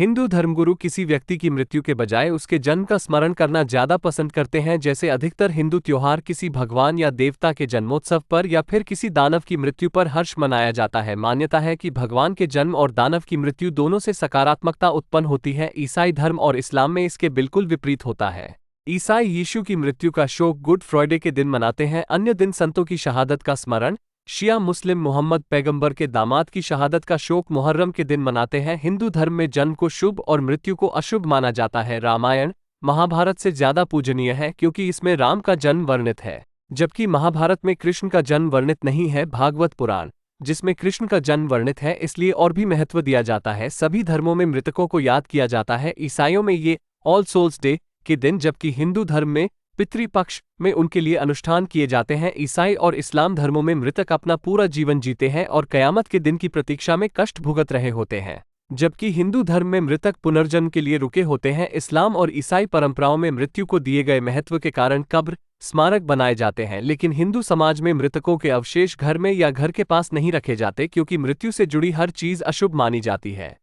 हिंदू धर्मगुरु किसी व्यक्ति की मृत्यु के बजाय उसके जन्म का स्मरण करना ज्यादा पसंद करते हैं। जैसे अधिकतर हिंदू त्योहार किसी भगवान या देवता के जन्मोत्सव पर या फिर किसी दानव की मृत्यु पर हर्ष मनाया जाता है। मान्यता है कि भगवान के जन्म और दानव की मृत्यु दोनों से सकारात्मकता उत्पन्न होती है। ईसाई धर्म और इस्लाम में इसके बिल्कुल विपरीत होता है। ईसाई यीशु की मृत्यु का शोक गुड फ्राइडे के दिन मनाते हैं। अन्य दिन संतों की शहादत का स्मरण। शिया मुस्लिम मोहम्मद पैगंबर के दामाद की शहादत का शोक मुहर्रम के दिन मनाते हैं। हिंदू धर्म में जन्म को शुभ और मृत्यु को अशुभ माना जाता है। रामायण महाभारत से ज्यादा पूजनीय है क्योंकि इसमें राम का जन्म वर्णित है, जबकि महाभारत में कृष्ण का जन्म वर्णित नहीं है। भागवत पुराण जिसमें कृष्ण का जन्म वर्णित है, इसलिए और भी महत्व दिया जाता है। सभी धर्मों में मृतकों को याद किया जाता है। ईसाइयों में ये ऑल सोल्स डे के दिन, जबकि हिंदू धर्म में पितृपक्ष में उनके लिए अनुष्ठान किए जाते हैं। ईसाई और इस्लाम धर्मों में मृतक अपना पूरा जीवन जीते हैं और कयामत के दिन की प्रतीक्षा में कष्ट भुगत रहे होते हैं, जबकि हिंदू धर्म में मृतक पुनर्जन्म के लिए रुके होते हैं। इस्लाम और ईसाई परंपराओं में मृत्यु को दिए गए महत्व के कारण कब्र स्मारक बनाए जाते हैं, लेकिन हिंदू समाज में मृतकों के अवशेष घर में या घर के पास नहीं रखे जाते क्योंकि मृत्यु से जुड़ी हर चीज अशुभ मानी जाती है।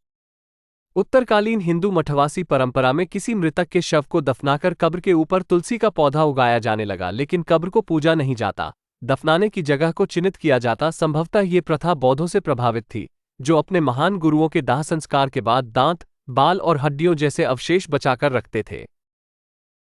उत्तरकालीन हिंदू मठवासी परंपरा में किसी मृतक के शव को दफनाकर कब्र के ऊपर तुलसी का पौधा उगाया जाने लगा, लेकिन कब्र को पूजा नहीं जाता, दफनाने की जगह को चिन्हित किया जाता। संभवतः ये प्रथा बौद्धों से प्रभावित थी, जो अपने महान गुरुओं के दाह संस्कार के बाद दांत, बाल और हड्डियों जैसे अवशेष बचाकर रखते थे।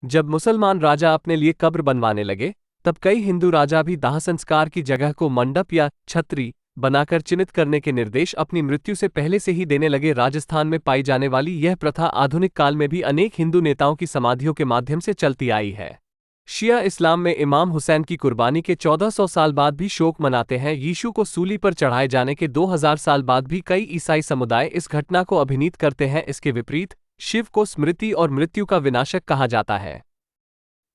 जब मुसलमान राजा अपने लिए कब्र बनवाने लगे, तब कई हिंदू राजा भी दाह संस्कार की जगह को मंडप या छतरी बनाकर चिन्हित करने के निर्देश अपनी मृत्यु से पहले से ही देने लगे। राजस्थान में पाई जाने वाली यह प्रथा आधुनिक काल में भी अनेक हिंदू नेताओं की समाधियों के माध्यम से चलती आई है। शिया इस्लाम में इमाम हुसैन की कुर्बानी के 1400 साल बाद भी शोक मनाते हैं। यीशु को सूली पर चढ़ाए जाने के 2000 साल बाद भी कई ईसाई समुदाय इस घटना को अभिनीत करते हैं। इसके विपरीत शिव को स्मृति और मृत्यु का विनाशक कहा जाता है,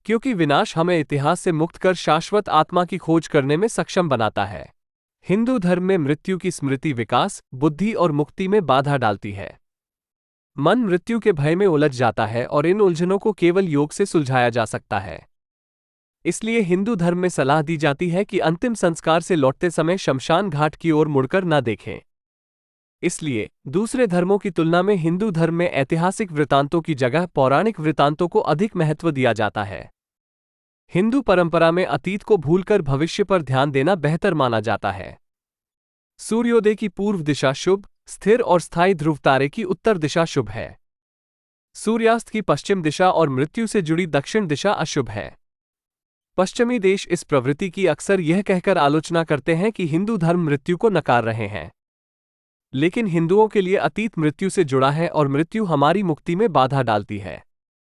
क्योंकि विनाश हमें इतिहास से मुक्त कर शाश्वत आत्मा की खोज करने में सक्षम बनाता है। हिंदू धर्म में मृत्यु की स्मृति विकास, बुद्धि और मुक्ति में बाधा डालती है। मन मृत्यु के भय में उलझ जाता है और इन उलझनों को केवल योग से सुलझाया जा सकता है। इसलिए हिंदू धर्म में सलाह दी जाती है कि अंतिम संस्कार से लौटते समय शमशान घाट की ओर मुड़कर न देखें। इसलिए दूसरे धर्मों की तुलना में हिंदू धर्म में ऐतिहासिक वृत्तांतों की जगह पौराणिक वृत्तांतों को अधिक महत्व दिया जाता है। हिंदू परंपरा में अतीत को भूलकर भविष्य पर ध्यान देना बेहतर माना जाता है। सूर्योदय की पूर्व दिशा शुभ, स्थिर और स्थायी ध्रुव तारे की उत्तर दिशा शुभ है। सूर्यास्त की पश्चिम दिशा और मृत्यु से जुड़ी दक्षिण दिशा अशुभ है। पश्चिमी देश इस प्रवृत्ति की अक्सर यह कहकर आलोचना करते हैं कि हिंदू धर्म मृत्यु को नकार रहे हैं, लेकिन हिंदुओं के लिए अतीत मृत्यु से जुड़ा है और मृत्यु हमारी मुक्ति में बाधा डालती है।